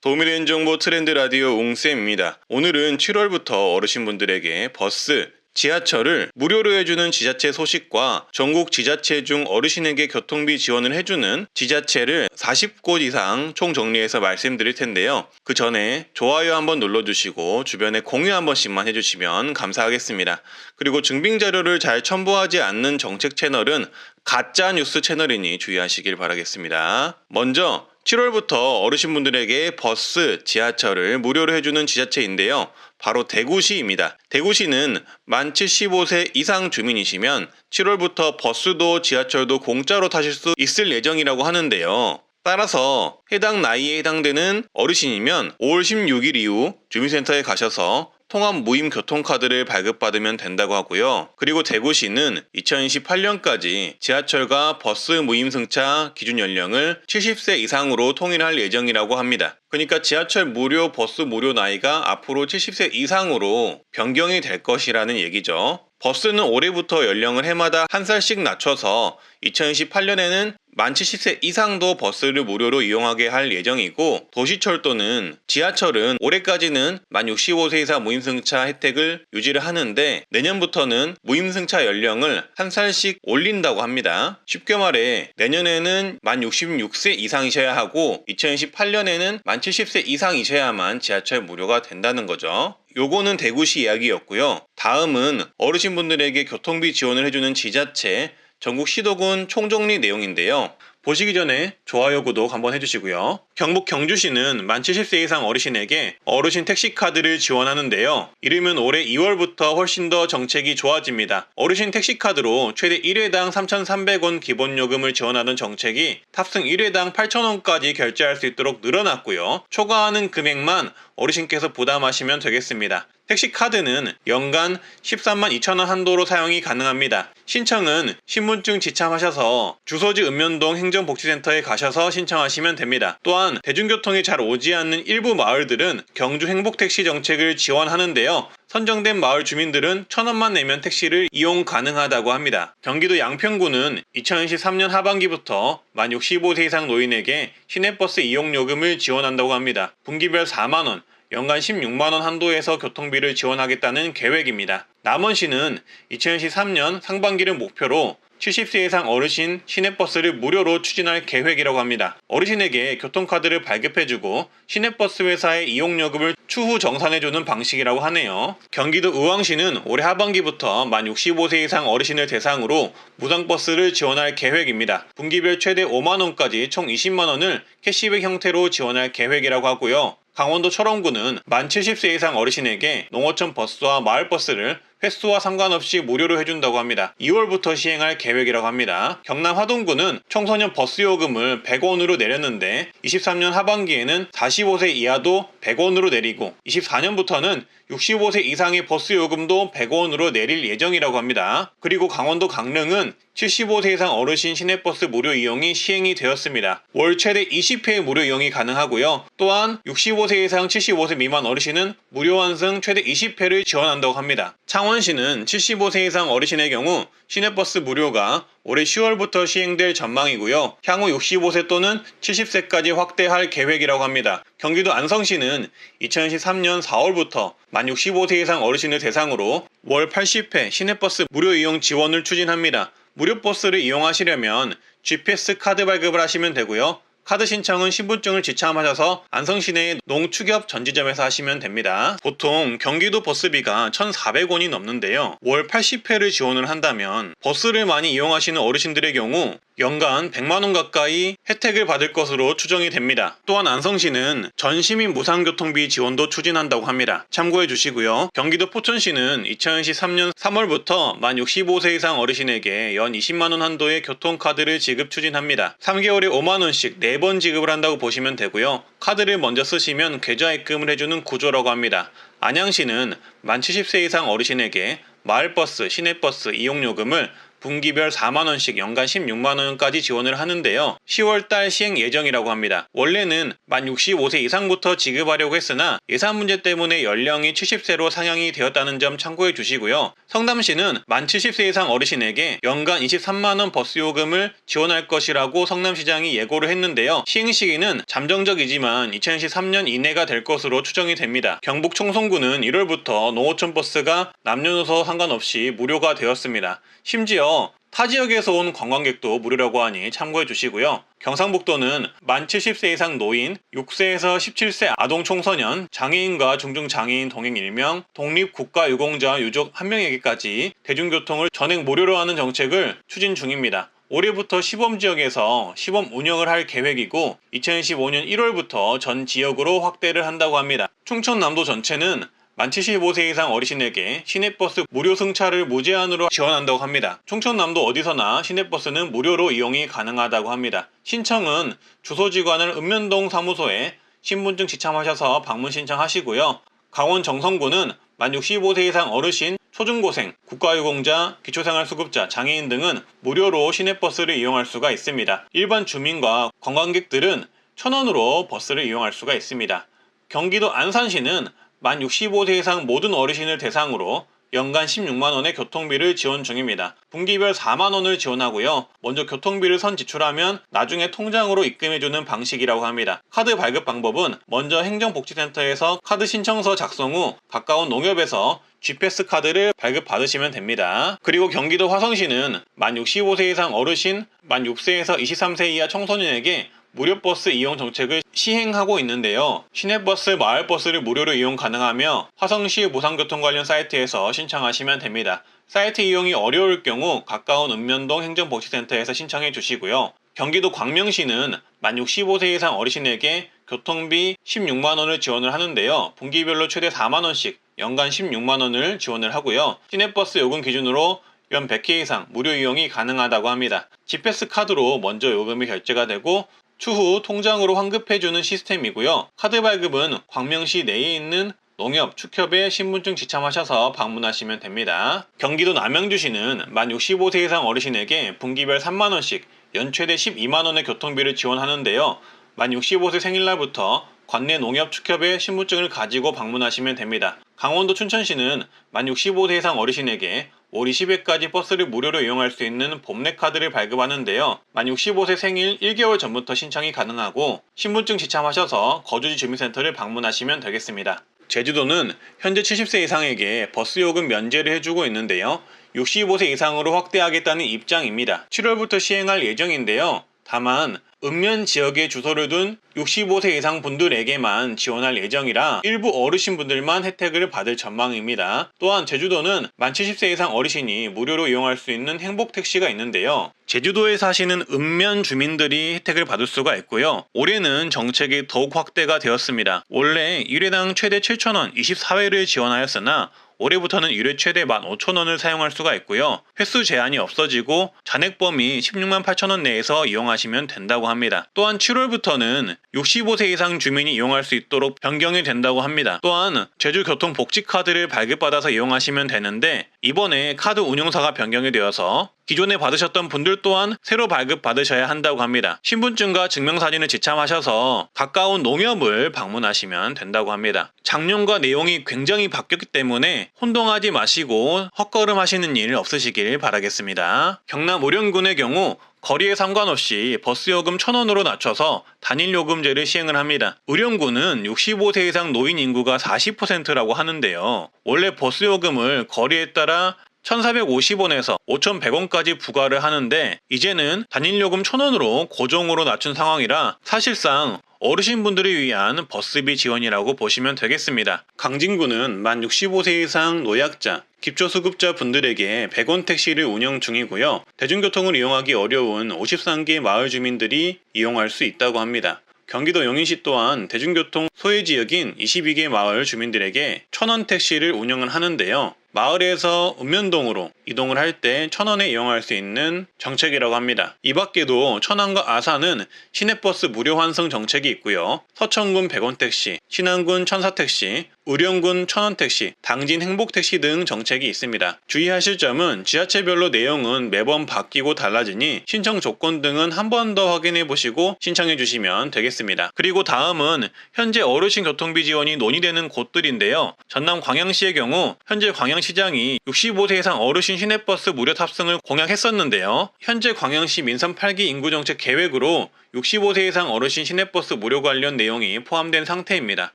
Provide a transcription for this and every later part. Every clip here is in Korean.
도움이 되는 정보 트렌드 라디오 웅쌤입니다. 오늘은 7월부터 어르신분들에게 버스, 지하철을 무료로 해주는 지자체 소식과 전국 지자체 중 어르신에게 교통비 지원을 해주는 지자체를 40곳 이상 총 정리해서 말씀드릴 텐데요. 그 전에 좋아요 한번 눌러주시고 주변에 공유 한 번씩만 해주시면 감사하겠습니다. 그리고 증빙자료를 잘 첨부하지 않는 정책 채널은 가짜 뉴스 채널이니 주의하시길 바라겠습니다. 먼저 7월부터 어르신분들에게 버스, 지하철을 무료로 해주는 지자체인데요. 바로 대구시입니다. 대구시는 만 75세 이상 주민이시면 7월부터 버스도 지하철도 공짜로 타실 수 있을 예정이라고 하는데요. 따라서 해당 나이에 해당되는 어르신이면 5월 16일 이후 주민센터에 가셔서 통합 무임 교통카드를 발급받으면 된다고 하고요. 그리고 대구시는 2028년까지 지하철과 버스 무임 승차 기준 연령을 70세 이상으로 통일할 예정이라고 합니다. 그러니까 지하철 무료, 버스 무료 나이가 앞으로 70세 이상으로 변경이 될 것이라는 얘기죠. 버스는 올해부터 연령을 해마다 한 살씩 낮춰서 2028년에는 만 70세 이상도 버스를 무료로 이용하게 할 예정이고, 도시철도는 지하철은 올해까지는 만 65세 이상 무임승차 혜택을 유지를 하는데 내년부터는 무임승차 연령을 한 살씩 올린다고 합니다. 쉽게 말해 내년에는 만 66세 이상이셔야 하고 2028년에는 만 70세 이상이셔야만 지하철 무료가 된다는 거죠. 요거는 대구시 이야기였고요. 다음은 어르신분들에게 교통비 지원을 해주는 지자체 전국 시도군 총정리 내용인데요. 보시기 전에 좋아요, 구독 한번 해주시고요. 경북 경주시는 만 70세 이상 어르신에게 어르신 택시카드를 지원하는데요. 이르면 올해 2월부터 훨씬 더 정책이 좋아집니다. 어르신 택시카드로 최대 1회당 3,300원 기본요금을 지원하는 정책이 탑승 1회당 8,000원까지 결제할 수 있도록 늘어났고요. 초과하는 금액만 어르신께서 부담하시면 되겠습니다. 택시카드는 연간 13만 2천원 한도로 사용이 가능합니다. 신청은 신분증 지참하셔서 주소지 읍면동 행정복지센터에 가셔서 신청하시면 됩니다. 또한 대중교통이 잘 오지 않는 일부 마을들은 경주 행복택시 정책을 지원하는데요. 선정된 마을 주민들은 1,000원만 내면 택시를 이용 가능하다고 합니다. 경기도 양평구는 2023년 하반기부터 만 65세 이상 노인에게 시내버스 이용요금을 지원한다고 합니다. 분기별 4만원, 연간 16만원 한도에서 교통비를 지원하겠다는 계획입니다. 남원시는 2023년 상반기를 목표로 70세 이상 어르신 시내버스를 무료로 추진할 계획이라고 합니다. 어르신에게 교통카드를 발급해주고 시내버스 회사의 이용요금을 추후 정산해주는 방식이라고 하네요. 경기도 의왕시는 올해 하반기부터 만 65세 이상 어르신을 대상으로 무상버스를 지원할 계획입니다. 분기별 최대 5만원까지 총 20만원을 캐시백 형태로 지원할 계획이라고 하고요. 강원도 철원구는 만 70세 이상 어르신에게 농어촌 버스와 마을버스를 횟수와 상관없이 무료로 해준다고 합니다. 2월부터 시행할 계획이라고 합니다. 경남 화동구는 청소년 버스 요금을 100원으로 내렸는데 23년 하반기에는 45세 이하도 100원으로 내리고 24년부터는 65세 이상의 버스 요금도 100원으로 내릴 예정이라고 합니다. 그리고 강원도 강릉은 75세 이상 어르신 시내버스 무료 이용이 시행이 되었습니다. 월 최대 20회 무료 이용이 가능하고요. 또한 65세 이상 75세 미만 어르신은 무료 환승 최대 20회를 지원한다고 합니다. 창원시는 75세 이상 어르신의 경우 시내버스 무료가 올해 10월부터 시행될 전망이고요. 향후 65세 또는 70세까지 확대할 계획이라고 합니다. 경기도 안성시는 2013년 4월부터 만 65세 이상 어르신을 대상으로 월 80회 시내버스 무료 이용 지원을 추진합니다. 무료 버스를 이용하시려면 GPS 카드 발급을 하시면 되고요. 카드 신청은 신분증을 지참하셔서 안성시 내 농축협 전지점에서 하시면 됩니다. 보통 경기도 버스비가 1,400원이 넘는데요. 월 80회를 지원을 한다면 버스를 많이 이용하시는 어르신들의 경우 연간 100만원 가까이 혜택을 받을 것으로 추정이 됩니다. 또한 안성시는 전시민 무상교통비 지원도 추진한다고 합니다. 참고해 주시고요. 경기도 포천시는 2023년 3월부터 만 65세 이상 어르신에게 연 20만원 한도의 교통카드를 지급 추진합니다. 3개월에 5만원씩 4번 지급을 한다고 보시면 되고요. 카드를 먼저 쓰시면 계좌 입금을 해주는 구조라고 합니다. 안양시는 만 70세 이상 어르신에게 마을버스, 시내버스 이용요금을 분기별 4만원씩 연간 16만원까지 지원을 하는데요. 10월달 시행 예정이라고 합니다. 원래는 만 65세 이상부터 지급하려고 했으나 예산 문제 때문에 연령이 70세로 상향이 되었다는 점 참고해 주시고요. 성남시는 만 70세 이상 어르신에게 연간 23만원 버스 요금을 지원할 것이라고 성남시장이 예고를 했는데요. 시행 시기는 잠정적이지만 2023년 이내가 될 것으로 추정이 됩니다. 경북 청송군은 1월부터 농어촌 버스가 남녀노소 상관없이 무료가 되었습니다. 심지어 타 지역에서 온 관광객도 무료라고 하니 참고해 주시고요. 경상북도는 만 70세 이상 노인, 6세에서 17세 아동 청소년, 장애인과 중증장애인 동행 1명, 독립국가유공자 유족 1명에게까지 대중교통을 전액 무료로 하는 정책을 추진 중입니다. 올해부터 시범지역에서 시범 운영을 할 계획이고 2015년 1월부터 전 지역으로 확대를 한다고 합니다. 충청남도 전체는 만 75세 이상 어르신에게 시내버스 무료 승차를 무제한으로 지원한다고 합니다. 충청남도 어디서나 시내버스는 무료로 이용이 가능하다고 합니다. 신청은 주소지관을 읍면동 사무소에 신분증 지참하셔서 방문 신청하시고요. 강원 정선구는 만 65세 이상 어르신, 초중고생, 국가유공자, 기초생활수급자, 장애인 등은 무료로 시내버스를 이용할 수가 있습니다. 일반 주민과 관광객들은 1,000원으로 버스를 이용할 수가 있습니다. 경기도 안산시는 만 65세 이상 모든 어르신을 대상으로 연간 16만원의 교통비를 지원 중입니다. 분기별 4만원을 지원하고요. 먼저 교통비를 선 지출하면 나중에 통장으로 입금해주는 방식이라고 합니다. 카드 발급 방법은 먼저 행정복지센터에서 카드 신청서 작성 후 가까운 농협에서 G패스 카드를 발급받으시면 됩니다. 그리고 경기도 화성시는 만 65세 이상 어르신, 만 6세에서 23세 이하 청소년에게 무료 버스 이용 정책을 시행하고 있는데요. 시내버스, 마을버스를 무료로 이용 가능하며 화성시 무상교통 관련 사이트에서 신청하시면 됩니다. 사이트 이용이 어려울 경우 가까운 읍면동 행정복지센터에서 신청해 주시고요. 경기도 광명시는 만 65세 이상 어르신에게 교통비 16만원을 지원을 하는데요. 분기별로 최대 4만원씩 연간 16만원을 지원을 하고요. 시내버스 요금 기준으로 연 100회 이상 무료 이용이 가능하다고 합니다. G패스 카드로 먼저 요금이 결제가 되고 추후 통장으로 환급해주는 시스템이고요. 카드 발급은 광명시 내에 있는 농협, 축협에 신분증 지참하셔서 방문하시면 됩니다. 경기도 남양주시는 만 65세 이상 어르신에게 분기별 3만원씩 연 최대 12만원의 교통비를 지원하는데요. 만 65세 생일날부터 관내 농협 축협에 신분증을 가지고 방문하시면 됩니다. 강원도 춘천시는 만 65세 이상 어르신에게 올 20회까지 버스를 무료로 이용할 수 있는 봄내 카드를 발급하는데요. 만 65세 생일 1개월 전부터 신청이 가능하고 신분증 지참하셔서 거주지 주민센터를 방문하시면 되겠습니다. 제주도는 현재 70세 이상에게 버스 요금 면제를 해주고 있는데요. 65세 이상으로 확대하겠다는 입장입니다. 7월부터 시행할 예정인데요. 다만 읍면 지역에 주소를 둔 65세 이상 분들에게만 지원할 예정이라 일부 어르신분들만 혜택을 받을 전망입니다. 또한 제주도는 만 70세 이상 어르신이 무료로 이용할 수 있는 행복택시가 있는데요. 제주도에 사시는 읍면 주민들이 혜택을 받을 수가 있고요. 올해는 정책이 더욱 확대가 되었습니다. 원래 1회당 최대 7,000원 24회를 지원하였으나 올해부터는 1회 최대 15,000원을 사용할 수가 있고요. 횟수 제한이 없어지고 잔액 범위 16만 8천원 내에서 이용하시면 된다고 합니다. 또한 7월부터는 65세 이상 주민이 이용할 수 있도록 변경이 된다고 합니다. 또한 제주교통복지카드를 발급받아서 이용하시면 되는데 이번에 카드 운용사가 변경이 되어서 기존에 받으셨던 분들 또한 새로 발급받으셔야 한다고 합니다. 신분증과 증명사진을 지참하셔서 가까운 농협을 방문하시면 된다고 합니다. 작년과 내용이 굉장히 바뀌었기 때문에 혼동하지 마시고 헛걸음 하시는 일 없으시길 바라겠습니다. 경남 의령군의 경우 거리에 상관없이 버스요금 1,000원으로 낮춰서 단일요금제를 시행을 합니다. 의령군은 65세 이상 노인 인구가 40%라고 하는데요. 원래 버스요금을 거리에 따라 1,450원에서 5,100원까지 부과를 하는데 이제는 단일요금 1,000원으로 고정으로 낮춘 상황이라 사실상 어르신분들을 위한 버스비 지원이라고 보시면 되겠습니다. 강진구는 만 65세 이상 노약자, 기초수급자 분들에게 100원 택시를 운영 중이고요. 대중교통을 이용하기 어려운 53개 마을 주민들이 이용할 수 있다고 합니다. 경기도 용인시 또한 대중교통 소외지역인 22개 마을 주민들에게 1,000원 택시를 운영을 하는데요. 마을에서 읍면동으로 이동을 할 때 1,000원에 이용할 수 있는 정책이라고 합니다. 이 밖에도 천안과 아산은 시내버스 무료 환승 정책이 있고요. 서천군 100원 택시, 신안군 1,004 택시, 의령군 1,000원 택시, 당진 행복택시 등 정책이 있습니다. 주의하실 점은 지자체별로 내용은 매번 바뀌고 달라지니 신청 조건 등은 한 번 더 확인해 보시고 신청해 주시면 되겠습니다. 그리고 다음은 현재 어르신 교통비 지원이 논의되는 곳들인데요. 전남 광양시의 경우 현재 광양시장이 65세 이상 어르신 시내버스 무료 탑승을 공약했었는데요. 현재 광양시 민선 8기 인구정책 계획으로 65세 이상 어르신 시내버스 무료 관련 내용이 포함된 상태입니다.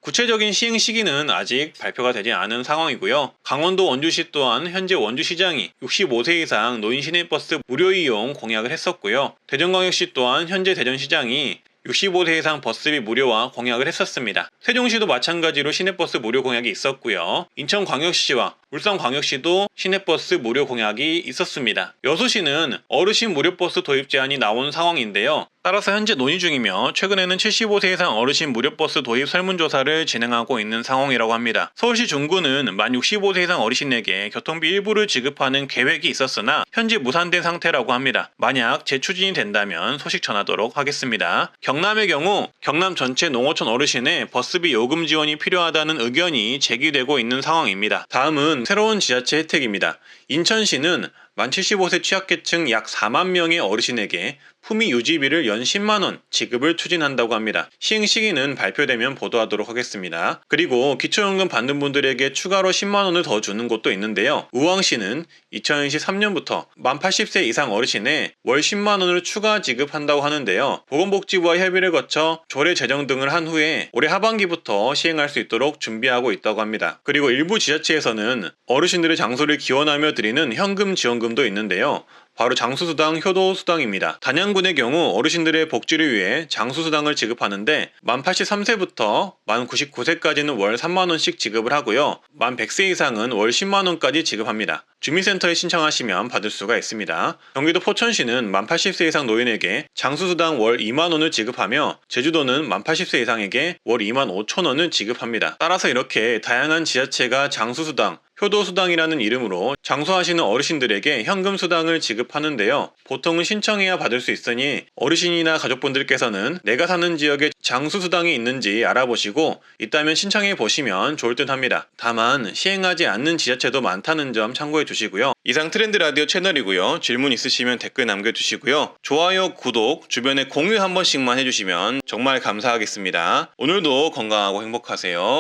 구체적인 시행 시기는 아직 발표가 되지 않은 상황이고요. 강원도 원주시 또한 현재 원주시장이 65세 이상 노인 시내버스 무료 이용 공약을 했었고요. 대전광역시 또한 현재 대전시장이 65세 이상 버스비 무료화 공약을 했었습니다. 세종시도 마찬가지로 시내버스 무료 공약이 있었고요. 인천광역시와 울산광역시도 시내버스 무료 공약이 있었습니다. 여수시는 어르신 무료버스 도입 제한이 나온 상황인데요. 따라서 현재 논의 중이며 최근에는 75세 이상 어르신 무료버스 도입 설문조사를 진행하고 있는 상황이라고 합니다. 서울시 중구는 만 65세 이상 어르신에게 교통비 일부를 지급하는 계획이 있었으나 현재 무산된 상태라고 합니다. 만약 재추진이 된다면 소식 전하도록 하겠습니다. 경남의 경우 경남 전체 농어촌 어르신의 버스비 요금 지원이 필요하다는 의견이 제기되고 있는 상황입니다. 다음은 새로운 지자체 혜택입니다. 인천시는 만 75세 취약계층 약 4만 명의 어르신에게 품위 유지비를 연 10만원 지급을 추진한다고 합니다. 시행 시기는 발표되면 보도하도록 하겠습니다. 그리고 기초연금 받는 분들에게 추가로 10만원을 더 주는 곳도 있는데요. 우왕시는 2023년부터 만 80세 이상 어르신에 월 10만원을 추가 지급한다고 하는데요. 보건복지부와 협의를 거쳐 조례 제정 등을 한 후에 올해 하반기부터 시행할 수 있도록 준비하고 있다고 합니다. 그리고 일부 지자체에서는 어르신들의 장소를 기원하며 드리는 현금 지원금도 있는데요. 바로 장수수당, 효도수당입니다. 단양군의 경우 어르신들의 복지를 위해 장수수당을 지급하는데 만 83세부터 만 99세까지는 월 3만원씩 지급을 하고요. 만 100세 이상은 월 10만원까지 지급합니다. 주민센터에 신청하시면 받을 수가 있습니다. 경기도 포천시는 만 80세 이상 노인에게 장수수당 월 2만원을 지급하며 제주도는 만 80세 이상에게 월 2만 5천원을 지급합니다. 따라서 이렇게 다양한 지자체가 장수수당, 효도수당이라는 이름으로 장수하시는 어르신들에게 현금수당을 지급하는데요. 보통은 신청해야 받을 수 있으니 어르신이나 가족분들께서는 내가 사는 지역에 장수수당이 있는지 알아보시고 있다면 신청해 보시면 좋을 듯 합니다. 다만 시행하지 않는 지자체도 많다는 점 참고해 주시고요. 이상 트렌드 라디오 채널이고요. 질문 있으시면 댓글 남겨주시고요. 좋아요, 구독, 주변에 공유 한 번씩만 해주시면 정말 감사하겠습니다. 오늘도 건강하고 행복하세요.